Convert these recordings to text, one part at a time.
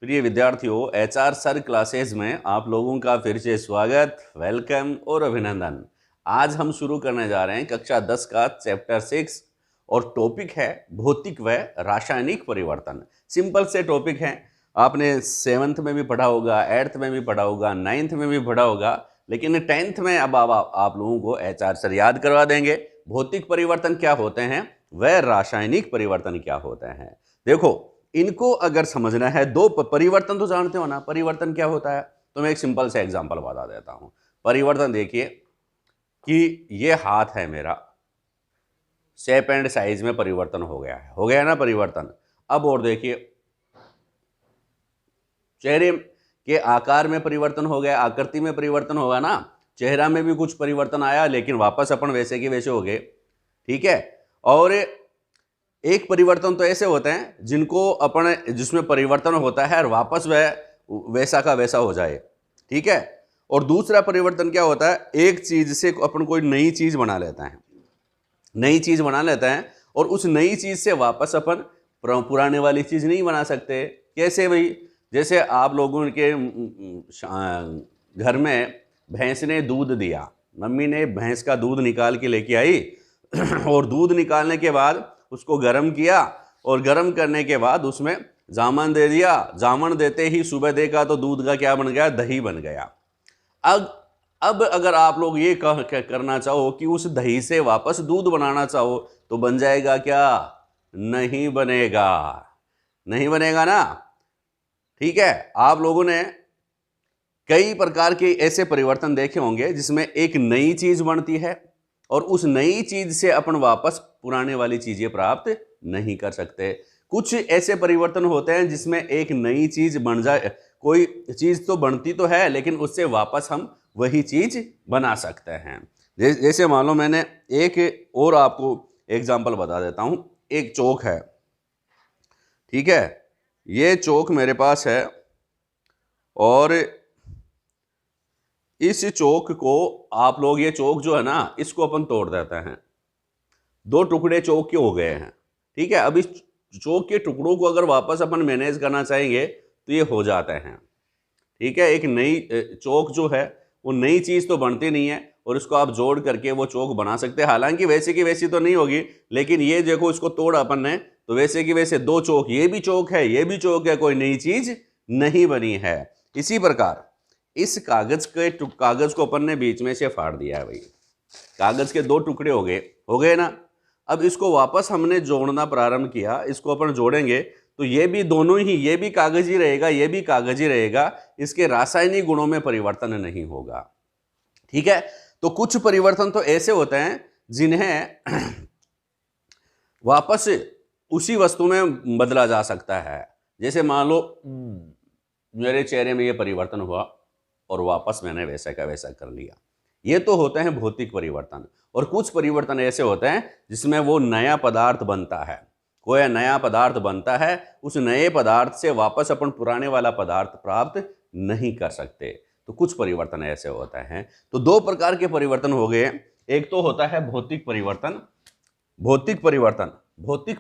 प्रिय विद्यार्थियों, HR sir classes में आप लोगों का फिर से स्वागत, वेलकम और अभिनंदन। आज हम शुरू करने जा रहे हैं कक्षा 10 का चैप्टर 6 और टॉपिक है भौतिक व रासायनिक परिवर्तन। सिंपल से टॉपिक है, आपने 7th में भी पढ़ा होगा, 8th में भी पढ़ा होगा, 9th में भी पढ़ा होगा, लेकिन 10th में अब आप लोगों को एचआर सर याद करवा देंगे भौतिक परिवर्तन क्या होते हैं व रासायनिक परिवर्तन क्या होते हैं। देखो, इनको अगर समझना है, दो परिवर्तन तो जानते हो ना, परिवर्तन क्या होता है, तो मैं एक सिंपल से एग्जांपल बता देता हूं। परिवर्तन देखिए कि ये हाथ है मेरा, शेप एंड साइज में परिवर्तन हो गया ना परिवर्तन। अब और देखिए, चेहरे के आकार में परिवर्तन हो गया, आकृति में परिवर्तन होगा ना, चेहरा में भी कुछ परिवर्तन आया, लेकिन वापस अपन वैसे के वैसे हो गए। ठीक है। और एक परिवर्तन तो ऐसे होते हैं जिसमें परिवर्तन होता है और वापस वह वैसा का वैसा हो जाए। ठीक है। और दूसरा परिवर्तन क्या होता है, एक चीज से अपन कोई नई चीज बना लेता है, और उस नई चीज से वापस अपन पुराने वाली चीज नहीं बना सकते। कैसे भाई? जैसे आप लोगों के घर में भैंस ने दूध दिया, मम्मी ने भैंस का दूध निकाल के लेके आई और दूध निकालने के बाद उसको गर्म किया, और गर्म करने के बाद उसमें जामन दे दिया। जामन देते ही सुबह देखा तो दूध का क्या बन गया, दही बन गया। अब अगर आप लोग ये करना चाहो कि उस दही से वापस दूध बनाना चाहो, तो बन जाएगा क्या? नहीं बनेगा, नहीं बनेगा ना। ठीक है। आप लोगों ने कई प्रकार के ऐसे परिवर्तन देखे होंगे जिसमें एक नई चीज बनती है और उस नई चीज से अपन वापस पुराने वाली चीजें प्राप्त नहीं कर सकते। कुछ ऐसे परिवर्तन होते हैं जिसमें एक नई चीज बन जाए, कोई चीज तो बनती तो है लेकिन उससे वापस हम वही चीज बना सकते हैं। जैसे मान लो, मैंने एक और आपको एग्जांपल बता देता हूं। एक चौक है, ठीक है, ये चौक मेरे पास है, और इस चौक को आप लोग, ये चौक जो है ना, इसको अपन तोड़ देते हैं, दो टुकड़े चौक के हो गए हैं। ठीक है। अब इस चौक के टुकड़ों को अगर वापस अपन मैनेज करना चाहेंगे तो ये हो जाते हैं। ठीक है। एक नई चौक जो है वो नई चीज तो बनती नहीं है, और इसको आप जोड़ करके वो चौक बना सकते हैं। हालांकि वैसे की वैसी तो नहीं होगी, लेकिन ये देखो, इसको तोड़ा अपन ने तो वैसे की वैसे दो चौक, ये भी चौक है, ये भी चौक है, कोई नई चीज नहीं बनी है। इसी प्रकार इस कागज को अपन ने बीच में से फाड़ दिया है भाई, कागज के दो टुकड़े हो गए ना। अब इसको वापस हमने जोड़ना प्रारंभ किया, इसको अपन जोड़ेंगे तो ये भी दोनों ही, ये भी कागज ही रहेगा, ये भी कागज ही रहेगा, इसके रासायनिक गुणों में परिवर्तन नहीं होगा। ठीक है। तो कुछ परिवर्तन तो ऐसे होते हैं जिन्हें वापस उसी वस्तु में बदला जा सकता है। जैसे मान लो मेरे चेहरे में ये परिवर्तन हुआ और वापस मैंने वैसा का वैसा कर लिया। ये तो होते हैं भौतिक परिवर्तन। और कुछ परिवर्तन ऐसे होते हैं जिसमें वो नया पदार्थ बनता है, कोई नया पदार्थ बनता है, उस नए पदार्थ से वापस अपन पुराने वाला पदार्थ प्राप्त नहीं कर सकते। तो कुछ परिवर्तन ऐसे होते हैं। तो दो प्रकार के परिवर्तन हो गए। एक तो होता है भौतिक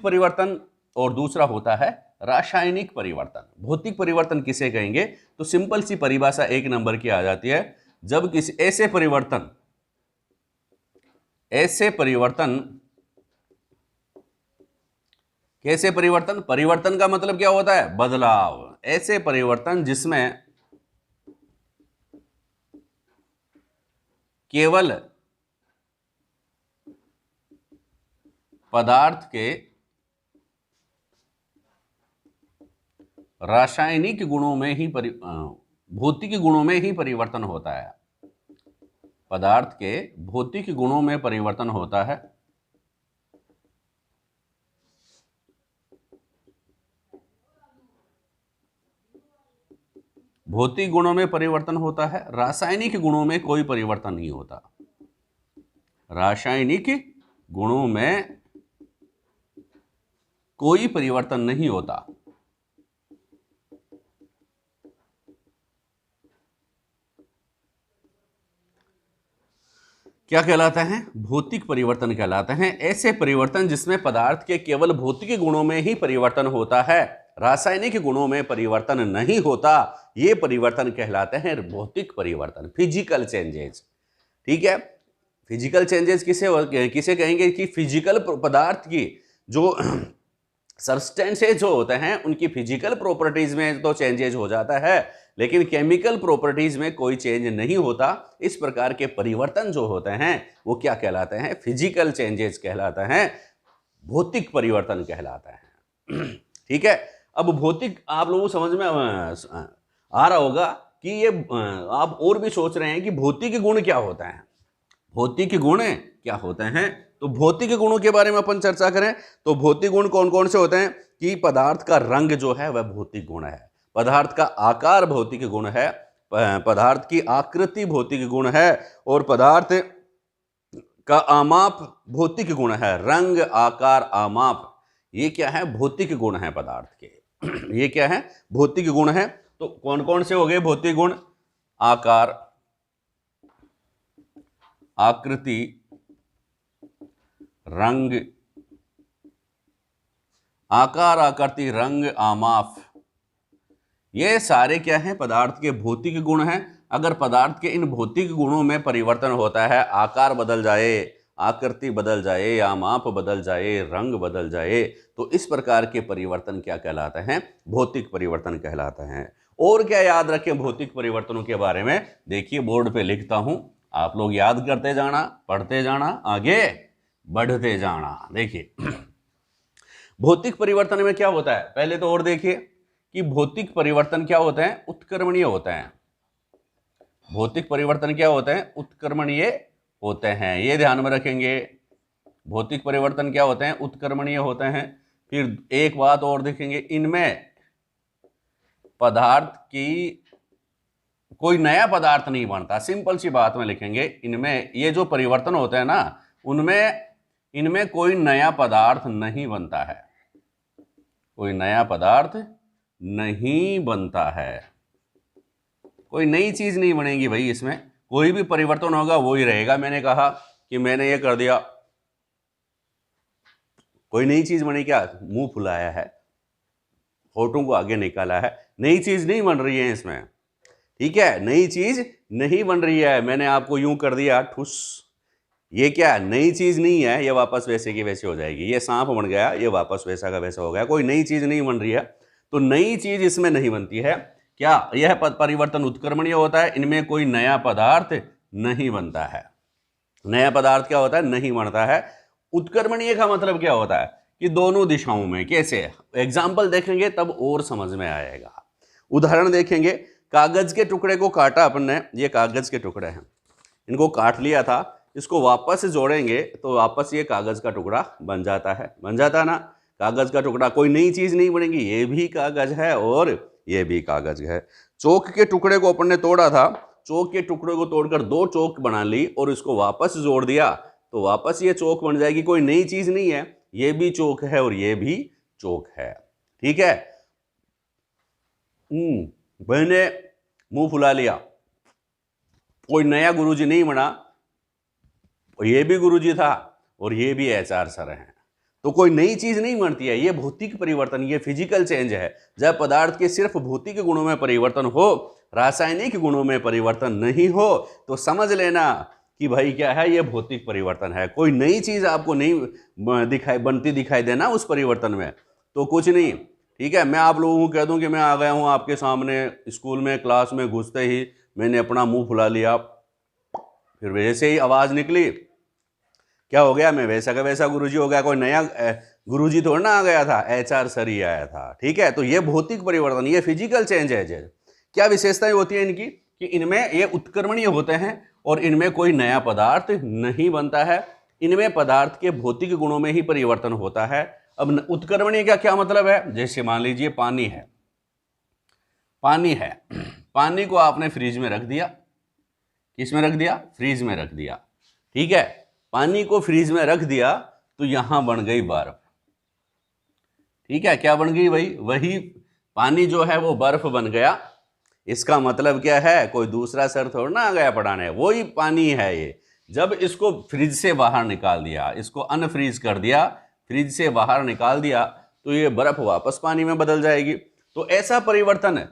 परिवर्तन, और दूसरा होता है रासायनिक परिवर्तन। भौतिक परिवर्तन किसे कहेंगे? तो सिंपल सी परिभाषा 1 नंबर की आ जाती है, जब किसी ऐसे परिवर्तन कैसे परिवर्तन का मतलब क्या होता है? बदलाव। ऐसे परिवर्तन जिसमें केवल पदार्थ के रासायनिक गुणों में ही भौतिक गुणों में ही परिवर्तन होता है। पदार्थ के भौतिक गुणों में परिवर्तन होता है। भौतिक गुणों में परिवर्तन होता है, रासायनिक गुणों में कोई परिवर्तन नहीं होता। रासायनिक गुणों में कोई परिवर्तन नहीं होता। क्या कहलाते हैं? भौतिक परिवर्तन कहलाते हैं। ऐसे परिवर्तन जिसमें पदार्थ के केवल भौतिक गुणों में ही परिवर्तन होता है, रासायनिक गुणों में परिवर्तन नहीं होता, ये परिवर्तन कहलाते हैं भौतिक परिवर्तन, फिजिकल चेंजेस। ठीक है, फिजिकल चेंजेस किसे कहेंगे कि फिजिकल पदार्थ की जो सब्सटेंसेज जो होते हैं उनकी फिजिकल प्रॉपर्टीज में तो चेंजेज हो जाता है, लेकिन केमिकल प्रॉपर्टीज में कोई चेंज नहीं होता। इस प्रकार के परिवर्तन जो होते हैं वो क्या कहलाते हैं? फिजिकल चेंजेस कहलाते हैं, भौतिक परिवर्तन कहलाता है। ठीक है, अब भौतिक आप लोगों को समझ में आ रहा होगा कि ये आप और भी सोच रहे हैं कि भौतिक गुण क्या होता है, भौतिक गुण क्या होते हैं। तो भौतिक गुणों के बारे में अपन चर्चा करें तो भौतिक गुण कौन कौन से होते हैं कि पदार्थ का रंग जो है वह भौतिक गुण है, पदार्थ का आकार भौतिक गुण है, पदार्थ की आकृति भौतिक गुण है, और पदार्थ का आमाप भौतिक गुण है। रंग, आकार, आमाप, ये क्या है? भौतिक गुण है पदार्थ के। ये क्या है? भौतिक गुण है। तो कौन कौन से हो गए भौतिक गुण? आकार, आकृति, रंग, आकार, आकृति, रंग, आमाप, ये सारे क्या हैं? पदार्थ के भौतिक गुण हैं। अगर पदार्थ के इन भौतिक गुणों में परिवर्तन होता है, आकार बदल जाए, आकृति बदल जाए, आमाप बदल जाए, रंग बदल जाए, तो इस प्रकार के परिवर्तन क्या कहलाते हैं? भौतिक परिवर्तन कहलाते हैं। और क्या याद रखें भौतिक परिवर्तनों के बारे में? देखिए बोर्ड पे लिखता हूं, आप लोग याद करते जाना, पढ़ते जाना, आगे बढ़ते जाना। देखिए भौतिक परिवर्तन में क्या होता है, पहले तो और देखिए कि भौतिक परिवर्तन क्या होते हैं? उत्क्रमणीय होते हैं। भौतिक परिवर्तन क्या होते हैं? उत्क्रमणीय होते हैं, ये ध्यान में रखेंगे। भौतिक परिवर्तन क्या होते हैं? उत्क्रमणीय होते हैं। फिर एक बात और देखेंगे, इनमें पदार्थ की कोई नया पदार्थ नहीं बनता। सिंपल सी बात में लिखेंगे, इनमें ये जो परिवर्तन होते हैं ना, उनमें इनमें कोई नया पदार्थ नहीं बनता है, कोई नया पदार्थ नहीं बनता है, कोई नई चीज नहीं बनेगी भाई। इसमें कोई भी परिवर्तन होगा वो ही रहेगा। मैंने कहा कि मैंने ये कर दिया, कोई नई चीज बनी क्या? मुंह फुलाया है, होठों को आगे निकाला है, नई चीज नहीं बन रही है इसमें। ठीक है, नई चीज नहीं बन रही है। मैंने आपको यूं कर दिया ठुस, ये क्या? नई चीज नहीं है, ये वापस वैसे की वैसे हो जाएगी। ये सांप बन गया, ये वापस वैसा का वैसा हो गया, कोई नई चीज नहीं बन रही है। तो नई चीज इसमें नहीं बनती है। क्या यह परिवर्तन उत्क्रमणीय होता है? इनमें कोई नया पदार्थ नहीं बनता है। नया पदार्थ क्या होता है? नहीं बनता है। उत्क्रमणीय का मतलब क्या होता है कि दोनों दिशाओं में। कैसे? एग्जाम्पल देखेंगे तब और समझ में आएगा। उदाहरण देखेंगे, कागज के टुकड़े को काटा अपन ने, ये कागज के टुकड़े हैं, इनको काट लिया था, इसको वापस जोड़ेंगे तो वापस ये कागज का टुकड़ा बन जाता है, बन जाता ना कागज का टुकड़ा। कोई नई चीज नहीं बनेगी, ये भी कागज है और ये भी कागज है। चौक के टुकड़े को अपन ने तोड़ा था, चौक के टुकड़े को तोड़कर दो चौक बना ली और इसको वापस जोड़ दिया तो वापस ये चौक बन जाएगी। कोई नई चीज नहीं है, ये भी चौक है और ये भी चौक है। ठीक है, मैंने मुंह फुला लिया, कोई नया गुरुजी नहीं बना, और ये भी गुरुजी था और ये भी एचआर सर हैं, तो कोई नई चीज नहीं बनती है। ये भौतिक परिवर्तन, ये फिजिकल चेंज है। जब पदार्थ के सिर्फ भौतिक गुणों में परिवर्तन हो, रासायनिक गुणों में परिवर्तन नहीं हो, तो समझ लेना कि भाई क्या है, ये भौतिक परिवर्तन है। कोई नई चीज आपको नहीं बनती दिखाई देना उस परिवर्तन में, तो कुछ नहीं। ठीक है, मैं आप लोगों को कह दूं कि मैं आ गया हूं आपके सामने, स्कूल में क्लास में घुसते ही मैंने अपना मुंह फुला लिया, फिर वैसे ही आवाज निकली, क्या हो गया? मैं वैसा का वैसा गुरुजी हो गया। कोई नया गुरुजी थोड़ा ना आ गया था, एचआर सर ही आया था। ठीक है, तो ये भौतिक परिवर्तन, ये फिजिकल चेंज है। क्या विशेषताएं होती है इनकी कि इनमें ये उत्क्रमणीय होते हैं और इनमें कोई नया पदार्थ नहीं बनता है। इनमें पदार्थ के भौतिक गुणों में ही परिवर्तन होता है। अब उत्क्रमणीय का क्या मतलब है? जैसे मान लीजिए पानी है, पानी है, पानी को आपने फ्रिज में रख दिया। किस में रख दिया? फ्रीज में रख दिया। ठीक है, पानी को फ्रीज में रख दिया तो यहां बन गई बर्फ। ठीक है, क्या बन गई भाई? वही पानी जो है वो बर्फ बन गया। इसका मतलब क्या है? कोई दूसरा सर थोड़ा ना आ गया पढ़ाने, वही पानी है ये। जब इसको फ्रिज से बाहर निकाल दिया, इसको अनफ्रीज कर दिया, फ्रिज से बाहर निकाल दिया, तो ये बर्फ वापस पानी में बदल जाएगी। तो ऐसा परिवर्तन है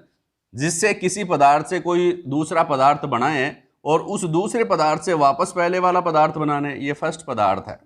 जिससे किसी पदार्थ से कोई दूसरा पदार्थ बनाए और उस दूसरे पदार्थ से वापस पहले वाला पदार्थ बनाने। ये फर्स्ट पदार्थ है,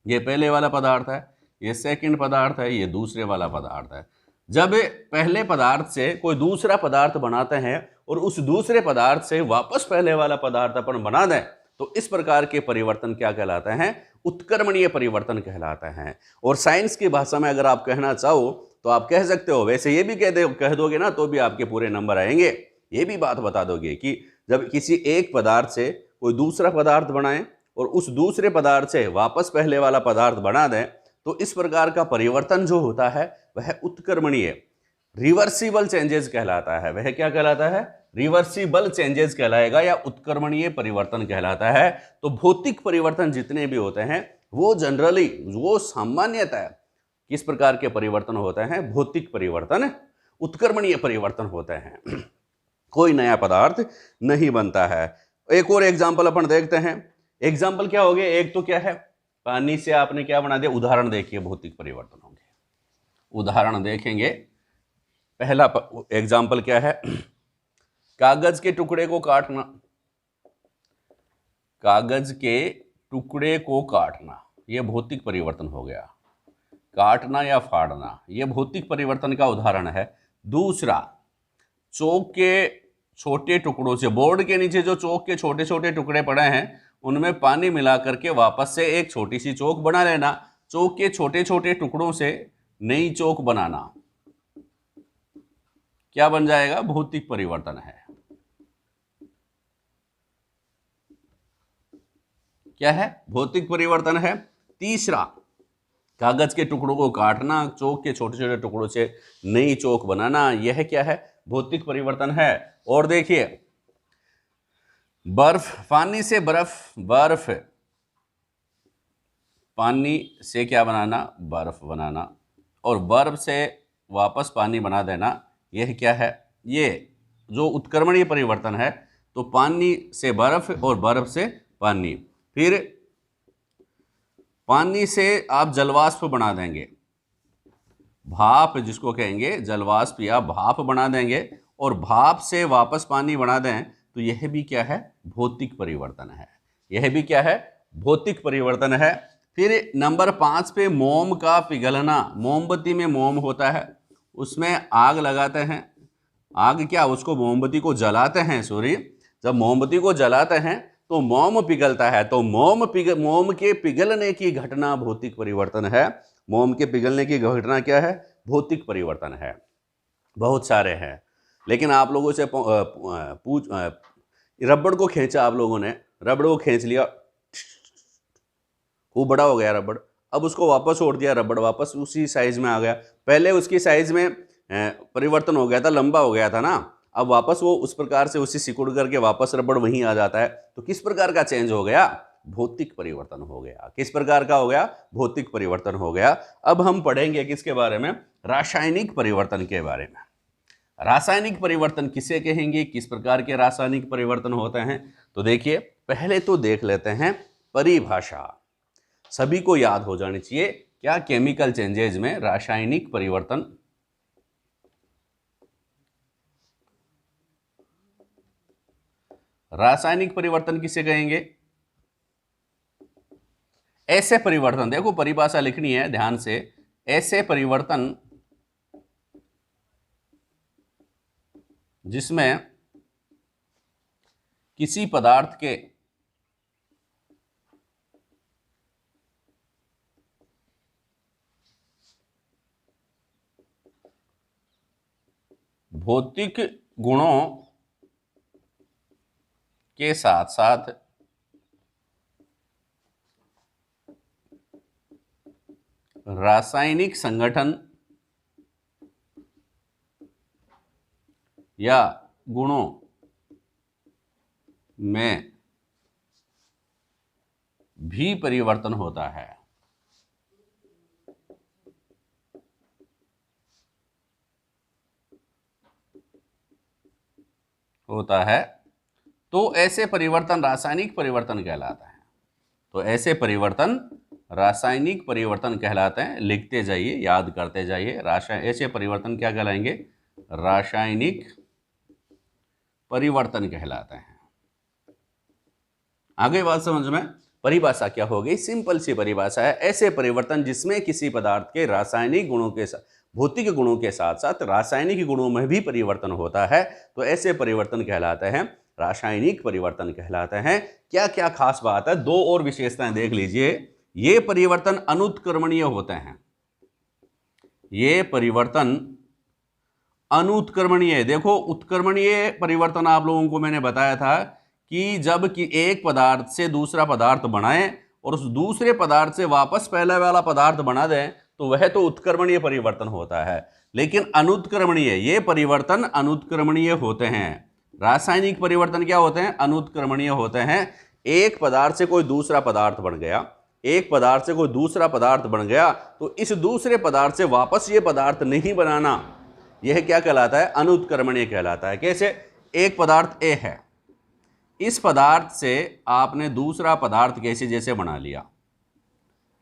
ये पहले वाला पदार्थ है, ये सेकंड पदार्थ है, ये दूसरे वाला पदार्थ है। जब पहले पदार्थ से कोई दूसरा पदार्थ बनाते हैं और उस दूसरे पदार्थ से वापस पहले वाला पदार्थ अपन बना दें, तो इस प्रकार के परिवर्तन क्या कहलाते हैं? उत्क्रमणीय परिवर्तन कहलाते हैं। और साइंस की भाषा में अगर आप कहना चाहो तो आप कह सकते हो, वैसे ये भी कह दोगे ना तो भी आपके पूरे नंबर आएंगे। ये भी बात बता दोगे कि जब किसी एक पदार्थ से कोई दूसरा पदार्थ बनाए और उस दूसरे पदार्थ से वापस पहले वाला पदार्थ बना दें, तो इस प्रकार का परिवर्तन जो होता है वह उत्क्रमणीय रिवर्सिबल चेंजेस कहलाता है। वह क्या कहलाता है? रिवर्सिबल चेंजेस कहलाएगा या उत्क्रमणीय परिवर्तन कहलाता है। तो भौतिक परिवर्तन जितने भी होते हैं वो जनरली, वो सामान्यतः किस प्रकार के परिवर्तन होते हैं? भौतिक परिवर्तन, उत्क्रमणीय परिवर्तन होते हैं। कोई नया पदार्थ नहीं बनता है। एक और एग्जाम्पल अपन देखते हैं। एग्जाम्पल क्या हो गया? एक तो क्या है, पानी से आपने क्या बना दिया? उदाहरण देखिए, भौतिक परिवर्तन होंगे, उदाहरण देखेंगे। पहला एग्जाम्पल क्या है? कागज के टुकड़े को काटना, कागज के टुकड़े को काटना, यह भौतिक परिवर्तन हो गया। काटना या फाड़ना, यह भौतिक परिवर्तन का उदाहरण है। दूसरा, चौक के छोटे टुकड़ों से, बोर्ड के नीचे जो चौक के छोटे छोटे टुकड़े पड़े हैं उनमें पानी मिला करके वापस से एक छोटी सी चौक बना लेना। चौक के छोटे छोटे टुकड़ों से नई चौक बनाना, क्या बन जाएगा? भौतिक परिवर्तन है। क्या है? भौतिक परिवर्तन है। तीसरा, कागज के टुकड़ों को काटना, चौक के छोटे छोटे टुकड़ों से नई चौक बनाना, यह क्या है? भौतिक परिवर्तन है। और देखिए, बर्फ, पानी से बर्फ, बर्फ, पानी से क्या बनाना? बर्फ बनाना, और बर्फ से वापस पानी बना देना, यह क्या है? ये जो उत्क्रमणीय परिवर्तन है। तो पानी से बर्फ और बर्फ से पानी, फिर पानी से आप जलवाष्प बना देंगे, भाप जिसको कहेंगे, जलवाष्प या भाप बना देंगे, और भाप से वापस पानी बना दें, तो यह भी क्या है? भौतिक परिवर्तन है। यह भी क्या है? भौतिक परिवर्तन है। फिर नंबर 5 पे मोम का पिघलना। मोमबत्ती में मोम होता है, उसमें आग लगाते हैं। आग क्या, उसको मोमबत्ती को जलाते हैं, सॉरी, जब मोमबत्ती को जलाते हैं तो मोम पिघलता है। तो मोम के पिघलने की घटना भौतिक परिवर्तन है। मोम के पिघलने की घटना क्या है? भौतिक परिवर्तन है। बहुत सारे हैं, लेकिन आप लोगों से रबड़ को खींचा, आप लोगों ने रबड़ को खींच लिया, खूब बड़ा हो गया रबड़, अब उसको वापस छोड़ दिया, रबड़ वापस उसी साइज में आ गया। पहले उसकी साइज में परिवर्तन हो गया था, लंबा हो गया था ना, अब वापस वो उस प्रकार से उसी सिकुड़ करके वापस रबड़ वहीं आ जाता है। तो किस प्रकार का चेंज हो गया? भौतिक परिवर्तन हो गया। किस प्रकार का हो गया? भौतिक परिवर्तन हो गया। अब हम पढ़ेंगे किसके बारे में? रासायनिक परिवर्तन के बारे में। रासायनिक परिवर्तन किसे कहेंगे? किस प्रकार के रासायनिक परिवर्तन होते हैं? तो देखिए, पहले तो देख लेते हैं परिभाषा, सभी को याद हो जानी चाहिए। क्या? केमिकल चेंजेज में रासायनिक परिवर्तन। रासायनिक परिवर्तन किसे कहेंगे? ऐसे परिवर्तन, देखो परिभाषा लिखनी है ध्यान से, ऐसे परिवर्तन जिसमें किसी पदार्थ के भौतिक गुणों के साथ साथ रासायनिक संगठन या गुणों में भी परिवर्तन होता है। तो ऐसे परिवर्तन रासायनिक परिवर्तन कहलाता है। तो ऐसे परिवर्तन रासायनिक परिवर्तन कहलाते हैं। लिखते जाइए, याद करते जाइए। ऐसे परिवर्तन क्या कहलाएंगे? रासायनिक परिवर्तन कहलाते हैं। आगे बात समझ में? परिभाषा क्या होगी? सिंपल सी परिभाषा है, ऐसे परिवर्तन जिसमें किसी पदार्थ के रासायनिक गुणों के साथ, भौतिक गुणों के साथ साथ रासायनिक गुणों में भी परिवर्तन होता है, तो ऐसे परिवर्तन कहलाते हैं रासायनिक परिवर्तन कहलाते हैं। क्या क्या खास बात है? दो और विशेषताएं देख लीजिए। ये परिवर्तन अनुत्क्रमणीय होते हैं। ये परिवर्तन अनुत्क्रमणीय। देखो, उत्क्रमणीय परिवर्तन आप लोगों को मैंने बताया था कि जब कि एक पदार्थ से दूसरा पदार्थ बनाए और उस दूसरे पदार्थ से वापस पहले वाला पदार्थ बना दें, तो वह तो उत्क्रमणीय परिवर्तन होता है। लेकिन अनुत्क्रमणीय, ये परिवर्तन अनुत्क्रमणीय होते हैं। रासायनिक परिवर्तन क्या होते हैं? अनुत्क्रमणीय होते हैं। एक पदार्थ से कोई दूसरा पदार्थ बन गया, एक पदार्थ से कोई दूसरा पदार्थ बन गया, तो इस दूसरे पदार्थ से वापस ये पदार्थ नहीं बनाना, यह क्या कहलाता है? अनुत्क्रमणीय कहलाता है। कैसे? एक पदार्थ ए है, इस पदार्थ से आपने दूसरा पदार्थ कैसे जैसे बना लिया।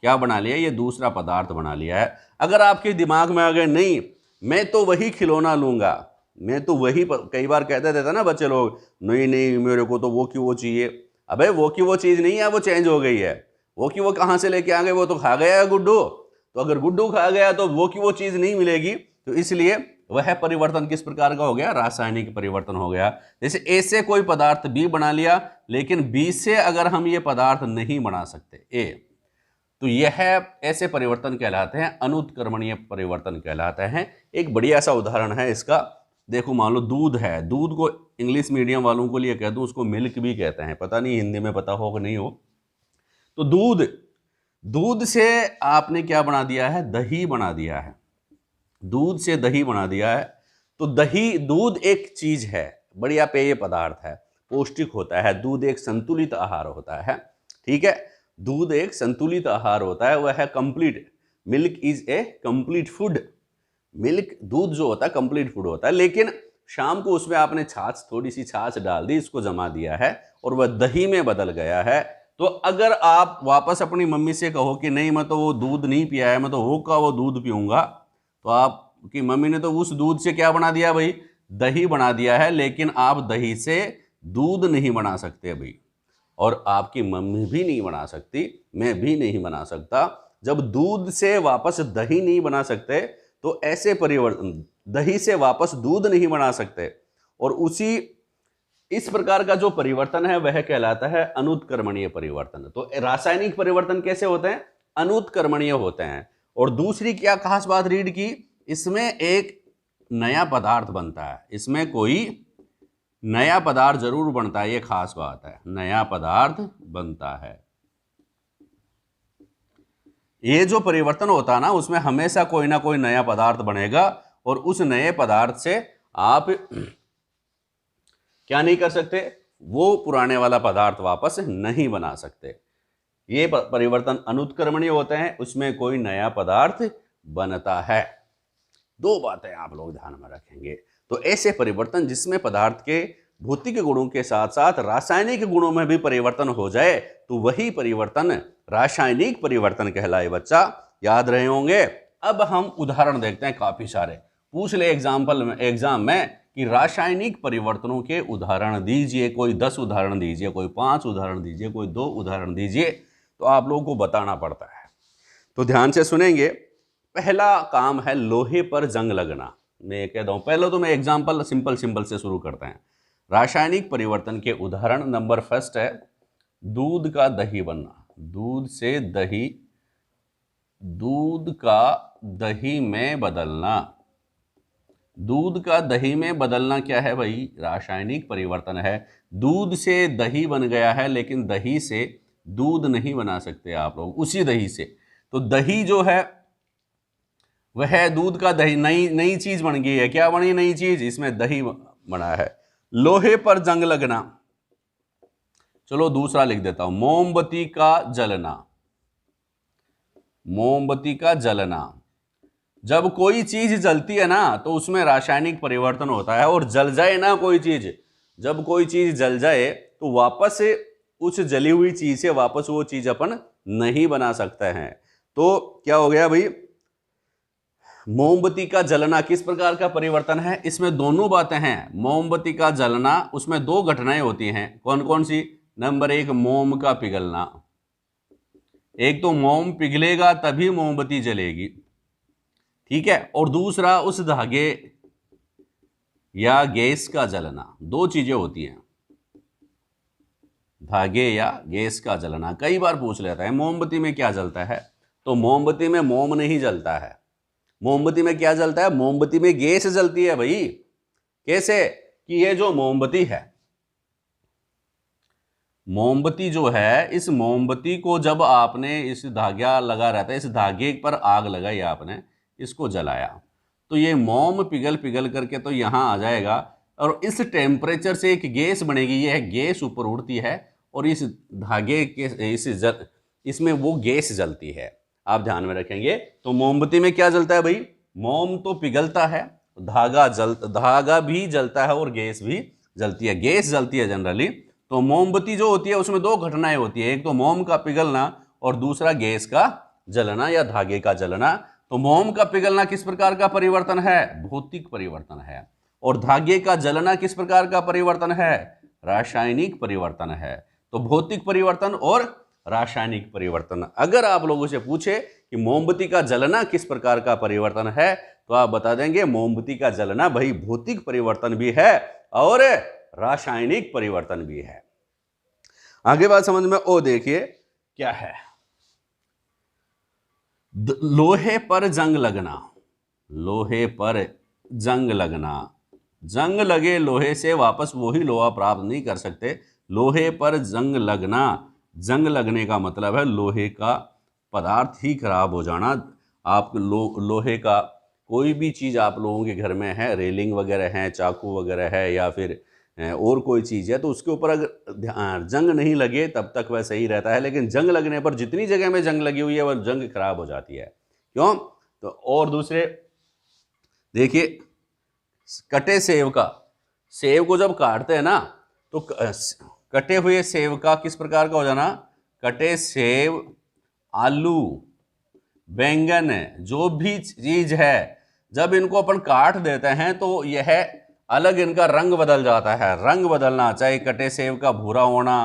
क्या बना लिया? ये दूसरा पदार्थ बना लिया है। अगर आपके दिमाग में आ गए नहीं मैं तो वही खिलौना लूंगा, मैं तो वही, कई बार कहते थे ना बच्चे लोग, नहीं नहीं मेरे को तो वो की वो चाहिए। अबे वो की वो चीज़ नहीं है, वो चेंज हो गई है। वो की वो कहाँ से लेके आ गए? वो तो खा गया है गुड्डू। तो अगर गुड्डू खा गया तो वो की वो चीज़ नहीं मिलेगी। तो इसलिए वह परिवर्तन किस प्रकार का हो गया? रासायनिक परिवर्तन हो गया। जैसे ए से कोई पदार्थ बी बना लिया, लेकिन बी से अगर हम ये पदार्थ नहीं बना सकते ए, तो यह ऐसे परिवर्तन कहलाते हैं अनुत्क्रमणीय परिवर्तन कहलाते हैं। एक बढ़िया सा उदाहरण है इसका। देखो, मान लो दूध है, दूध को इंग्लिश मीडियम वालों को लिए कह दूं, उसको मिल्क भी कहते हैं, पता नहीं हिंदी में पता हो कि नहीं हो। तो दूध से आपने क्या बना दिया है? दही बना दिया है। दूध से दही बना दिया है। तो दूध एक चीज है, बढ़िया पेय पदार्थ है, पौष्टिक होता है। दूध एक संतुलित आहार होता है, ठीक है? दूध एक संतुलित आहार होता है, वह है complete. Milk is a complete food. Milk, दूध जो होता है कंप्लीट फूड होता है। लेकिन शाम को उसमें आपने छाछ, थोड़ी सी छाछ डाल दी, इसको जमा दिया है और वह दही में बदल गया है। तो अगर आप वापस अपनी मम्मी से कहो कि नहीं मैं तो वो दूध नहीं पिया है, मैं तो वो दूध पीऊंगा, तो आपकी मम्मी ने तो उस दूध से क्या बना दिया भाई? दही बना दिया है। लेकिन आप दही से दूध नहीं बना सकते भाई, और आपकी मम्मी भी नहीं बना सकती, मैं भी नहीं बना सकता। जब दूध से वापस दही नहीं बना सकते, तो ऐसे परिवर्तन, दही से वापस दूध नहीं बना सकते, और इस प्रकार का जो परिवर्तन है वह कहलाता है अनुत्क्रमणीय परिवर्तन। तो रासायनिक परिवर्तन कैसे होते हैं? अनुत्क्रमणीय होते हैं। और दूसरी क्या खास बात रीड की? इसमें एक नया पदार्थ बनता है, इसमें कोई नया पदार्थ जरूर बनता है, ये खास बात है, नया पदार्थ बनता है। ये जो परिवर्तन होता है ना, उसमें हमेशा कोई ना कोई नया पदार्थ बनेगा, और उस नए पदार्थ से आप क्या नहीं कर सकते? वो पुराने वाला पदार्थ वापस नहीं बना सकते। ये परिवर्तन अनुत्क्रमणीय होते हैं, उसमें कोई नया पदार्थ बनता है। दो बातें आप लोग ध्यान में रखेंगे। तो ऐसे परिवर्तन जिसमें पदार्थ के भौतिक गुणों के साथ साथ रासायनिक गुणों में भी परिवर्तन हो जाए, तो वही परिवर्तन रासायनिक परिवर्तन कहलाए। बच्चा याद रहे होंगे। अब हम उदाहरण देखते हैं, काफी सारे पूछ ले एग्जाम में कि रासायनिक परिवर्तनों के उदाहरण दीजिए। कोई 10 उदाहरण दीजिए, कोई 5 उदाहरण दीजिए, कोई 2 उदाहरण दीजिए, तो आप लोगों को बताना पड़ता है। तो ध्यान से सुनेंगे। पहला काम है लोहे पर जंग लगना। मैं कहता हूं, पहले तो मैं एग्जाम्पल सिंपल से शुरू करते हैं। रासायनिक परिवर्तन के उदाहरण नंबर फर्स्ट है दूध का दही बनना। दूध का दही में बदलना। दूध का दही में बदलना क्या है भाई? रासायनिक परिवर्तन है। दूध से दही बन गया है, लेकिन दही से दूध नहीं बना सकते आप लोग, उसी दही से। तो दही जो है वह दूध का दही, नई चीज बन गई है। क्या बनी नई चीज? इसमें दही बना है। लोहे पर जंग लगना, चलो दूसरा लिख देता हूं, मोमबत्ती का जलना। मोमबत्ती का जलना, जब कोई चीज जलती है ना, तो उसमें रासायनिक परिवर्तन होता है। और जल जाए ना कोई चीज, जब कोई चीज जल जाए तो वापस उस जली हुई चीज से वापस वो चीज अपन नहीं बना सकते हैं। तो क्या हो गया भाई, मोमबत्ती का जलना किस प्रकार का परिवर्तन है, इसमें दोनों बातें हैं। मोमबत्ती का जलना, उसमें दो घटनाएं होती हैं, कौन कौन सी? नंबर एक, मोम का पिघलना। एक तो मोम पिघलेगा तभी मोमबत्ती जलेगी, ठीक है, और दूसरा उस धागे या गैस का जलना। दो चीजें होती हैं, धागे या गैस का जलना। कई बार पूछ लेता है मोमबत्ती में क्या जलता है, तो मोमबत्ती में मोम नहीं जलता है। मोमबत्ती में क्या जलता है? मोमबत्ती में गैस जलती है भाई। कैसे? कि ये जो मोमबत्ती है, मोमबत्ती जो है, इस मोमबत्ती को जब आपने, इस धागा लगा रहता है, इस धागे पर आग लगाई आपने, इसको जलाया, तो ये मोम पिघल पिघल करके तो यहाँ आ जाएगा, और इस टेम्परेचर से एक गैस बनेगी। यह गैस ऊपर उड़ती है और इस धागे के इसमें वो गैस जलती है। आप ध्यान में रखेंगे। तो मोमबत्ती में क्या जलता है भाई? मोम तो पिघलता है, धागा भी जलता है और गैस भी जलती है। गैस जलती है जनरली। तो मोमबत्ती जो होती है उसमें दो घटनाएं होती है, एक तो मोम का पिघलना और दूसरा गैस का जलना या धागे का जलना। तो मोम का पिघलना किस प्रकार का परिवर्तन है? भौतिक परिवर्तन है। और धागे का जलना किस प्रकार का परिवर्तन है? रासायनिक परिवर्तन है। तो भौतिक परिवर्तन और रासायनिक परिवर्तन। अगर आप लोगों से पूछे कि मोमबत्ती का जलना किस प्रकार का परिवर्तन है, तो आप बता देंगे मोमबत्ती का जलना भाई भौतिक परिवर्तन भी है और रासायनिक परिवर्तन भी है। आगे बात समझ में। ओ देखिए क्या है, लोहे पर जंग लगना। लोहे पर जंग लगना, जंग लगे लोहे से वापस वही लोहा प्राप्त नहीं कर सकते। लोहे पर जंग लगना, जंग लगने का मतलब है लोहे का पदार्थ ही खराब हो जाना। आप लोहे का कोई भी चीज़ आप लोगों के घर में है, रेलिंग वगैरह है, चाकू वगैरह है, या फिर और कोई चीज़ है, तो उसके ऊपर अगर जंग नहीं लगे तब तक वह सही रहता है। लेकिन जंग लगने पर जितनी जगह में जंग लगी हुई है वह जंग खराब हो जाती है। क्यों? तो और दूसरे देखिए, कटे सेब का, सेब को जब काटते हैं ना, तो कटे हुए सेब का किस प्रकार का हो जाना? कटे सेब, आलू, बैंगन, जो भी चीज है, जब इनको अपन काट देते हैं तो यह अलग इनका रंग बदल जाता है। रंग बदलना, चाहे कटे सेब का भूरा होना,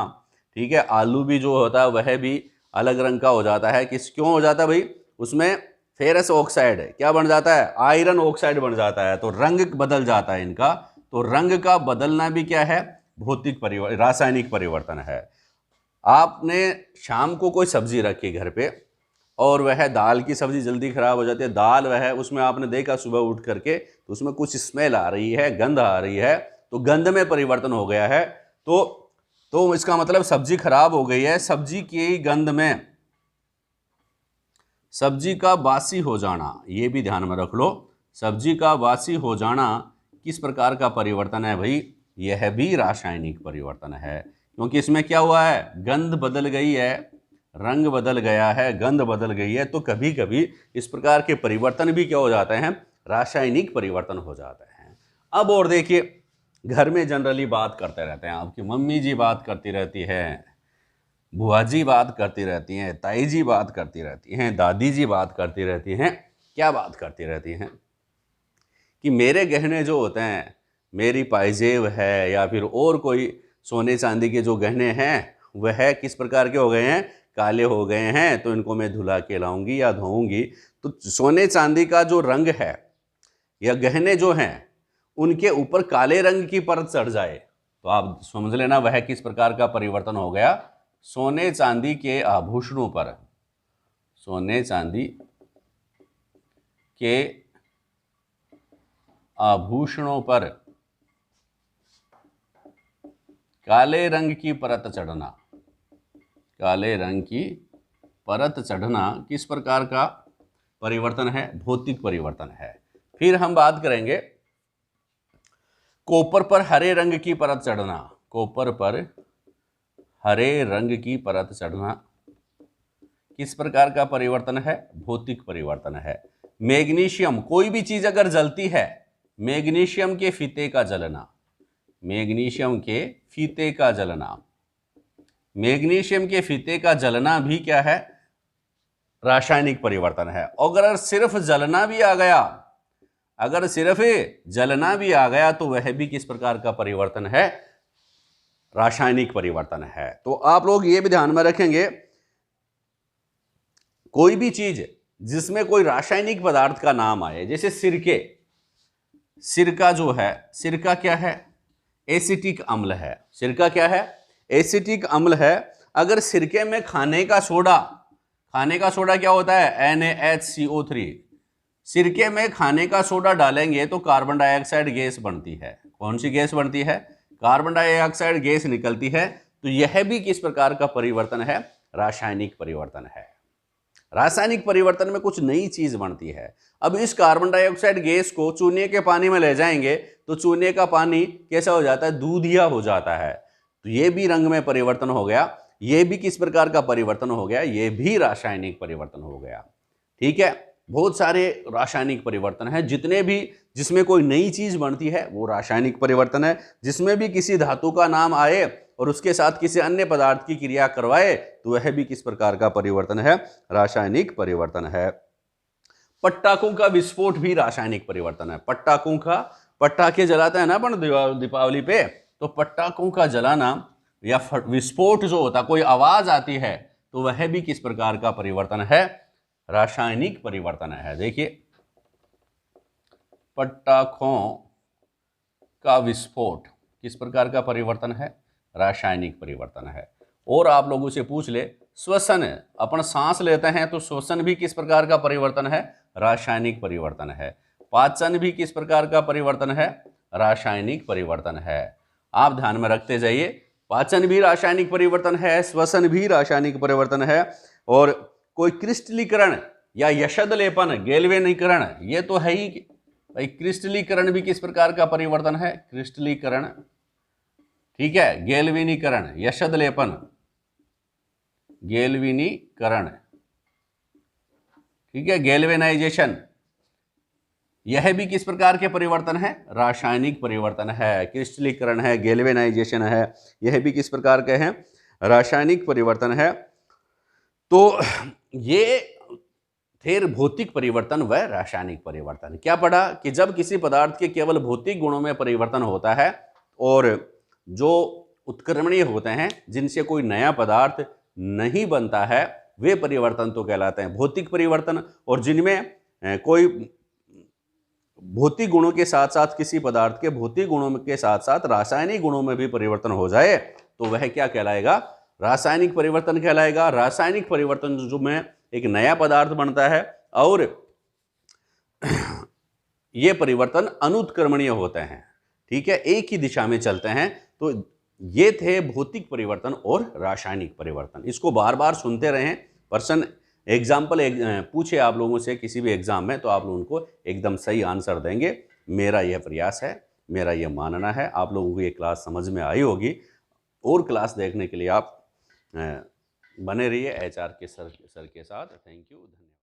ठीक है, आलू भी जो होता है वह भी अलग रंग का हो जाता है। क्यों हो जाता है भाई? उसमें फेरस ऑक्साइड क्या बन जाता है? आयरन ऑक्साइड बन जाता है, तो रंग बदल जाता है इनका। तो रंग का बदलना भी क्या है? भौतिक परिवर्तन, रासायनिक परिवर्तन है। आपने शाम को कोई सब्जी रखी घर पे और वह दाल की सब्जी जल्दी खराब हो जाती है। दाल वह उसमें आपने देखा सुबह उठ करके तो उसमें कुछ स्मेल आ रही है, गंध आ रही है, तो गंध में परिवर्तन हो गया है। तो इसका मतलब सब्जी खराब हो गई है। सब्जी की गंध में सब्जी का बासी हो जाना, ये भी ध्यान में रख लो। सब्जी का बासी हो जाना किस प्रकार का परिवर्तन है भाई? यह भी रासायनिक परिवर्तन है, क्योंकि इसमें क्या हुआ है? गंध बदल गई है, रंग बदल गया है, गंध बदल गई है। तो कभी कभी इस प्रकार के परिवर्तन भी क्या हो जाते हैं? रासायनिक परिवर्तन हो जाते हैं। अब और देखिए, घर में जनरली बात करते रहते हैं, आपकी मम्मी जी बात करती रहती है, बुआ जी बात करती रहती हैं, ताई जी बात करती रहती हैं, दादी जी बात करती रहती हैं। क्या बात करती रहती हैं? कि मेरे गहने जो होते हैं, मेरी पायजेब है या फिर और कोई सोने चांदी के जो गहने हैं, वह किस प्रकार के हो गए हैं? काले हो गए हैं, तो इनको मैं धुला के लाऊंगी या धोऊंगी। तो सोने चांदी का जो रंग है या गहने जो हैं, उनके ऊपर काले रंग की परत चढ़ जाए तो आप समझ लेना वह किस प्रकार का परिवर्तन हो गया? सोने चांदी के आभूषणों पर, सोने चांदी के आभूषणों पर काले रंग की परत चढ़ना, काले रंग की परत चढ़ना किस प्रकार का परिवर्तन है? भौतिक परिवर्तन है। फिर हम बात करेंगे कॉपर पर हरे रंग की परत चढ़ना। कॉपर पर हरे रंग की परत चढ़ना किस प्रकार का परिवर्तन है? भौतिक परिवर्तन है। मैग्नीशियम, कोई भी चीज अगर जलती है, मैग्नीशियम के फीते का जलना, मैग्नीशियम के फीते का जलना, मैग्नीशियम के फीते का जलना भी क्या है, रासायनिक परिवर्तन है। और अगर सिर्फ जलना भी आ गया, अगर सिर्फ जलना भी आ गया तो वह भी किस प्रकार का परिवर्तन है, रासायनिक परिवर्तन है। तो आप लोग ये भी ध्यान में रखेंगे, कोई भी चीज जिसमें कोई रासायनिक पदार्थ का नाम आए, जैसे सिरके, सिरका जो है, सिरका क्या है, एसिटिक अम्ल है। सिरका क्या है, एसिटिक अम्ल है। अगर सिरके में खाने का सोडा, खाने का सोडा क्या होता है, NaHCO3, सिरके में खाने का सोडा डालेंगे तो कार्बन डाइऑक्साइड गैस बनती है। कौन सी गैस बनती है, कार्बन डाइऑक्साइड गैस निकलती है। तो यह भी किस प्रकार का परिवर्तन है, रासायनिक परिवर्तन है। रासायनिक परिवर्तन में कुछ नई चीज बनती है। अब इस कार्बन डाइऑक्साइड गैस को चूने के पानी में ले जाएंगे तो चूने का पानी कैसा हो जाता है, दूधिया हो जाता है। तो ये भी रंग में परिवर्तन हो गया, ये भी किस प्रकार का परिवर्तन हो गया, ये भी रासायनिक परिवर्तन हो गया। ठीक है, बहुत सारे रासायनिक परिवर्तन है, जितने भी जिसमें कोई नई चीज बनती है वो रासायनिक परिवर्तन है। जिसमें भी किसी धातु का नाम आए और उसके साथ किसी अन्य पदार्थ की क्रिया करवाए तो वह भी किस प्रकार का परिवर्तन है, रासायनिक परिवर्तन है। पटाखों का विस्फोट भी रासायनिक परिवर्तन है। पटाखों का, पटाखे जलाते हैं ना अपन दीपावली पे, तो पटाखों का जलाना या विस्फोट जो होता, कोई आवाज आती है, तो वह भी किस प्रकार का परिवर्तन है, रासायनिक परिवर्तन है। देखिए, पटाखों का विस्फोट किस प्रकार का परिवर्तन है, रासायनिक परिवर्तन है। और आप लोगों से पूछ ले, श्वसन, अपन सांस लेते हैं तो श्वसन भी किस प्रकार का परिवर्तन है, रासायनिक परिवर्तन है। पाचन भी किस प्रकार का परिवर्तन है, रासायनिक परिवर्तन है। आप ध्यान में रखते जाइए, पाचन भी रासायनिक परिवर्तन है, श्वसन भी रासायनिक परिवर्तन है। और कोई क्रिस्टलीकरण या यशद लेपन, गैल्वेनीकरण, ये तो है ही भाई। क्रिस्टलीकरण भी किस प्रकार का परिवर्तन है, क्रिस्टलीकरण, ठीक है, गैल्वेनीकरण, यशद लेपन, गैल्वेनीकरण, ठीक है, गैल्वेनाइजेशन, यह भी किस प्रकार के परिवर्तन है, रासायनिक परिवर्तन है। क्रिस्टलीकरण है, गैल्वेनाइजेशन है, यह भी किस प्रकार के हैं, रासायनिक परिवर्तन है। तो ये थे भौतिक परिवर्तन व रासायनिक परिवर्तन। क्या पढ़ा कि जब किसी पदार्थ के केवल भौतिक गुणों में परिवर्तन होता है और जो उत्क्रमणीय होते हैं, जिनसे कोई नया पदार्थ नहीं बनता है, वे परिवर्तन तो कहलाते हैं भौतिक परिवर्तन। और जिनमें कोई भौतिक गुणों के साथ साथ किसी पदार्थ के भौतिक गुणों के साथ साथ रासायनिक गुणों में भी परिवर्तन हो जाए तो वह क्या कहलाएगा, रासायनिक परिवर्तन कहलाएगा। रासायनिक परिवर्तन जो में एक नया पदार्थ बनता है और ये परिवर्तन अनुत्क्रमणीय होते हैं, ठीक है, एक ही दिशा में चलते हैं। तो ये थे भौतिक परिवर्तन और रासायनिक परिवर्तन। इसको बार बार सुनते रहें। पर्सन एग्जाम्पल पूछे आप लोगों से किसी भी एग्जाम में, तो आप लोगों को एकदम सही आंसर देंगे। मेरा यह प्रयास है, मेरा यह मानना है। आप लोगों को ये क्लास समझ में आई होगी। और क्लास देखने के लिए आप बने रहिए HR के सर के साथ। थैंक यू, धन्यवाद।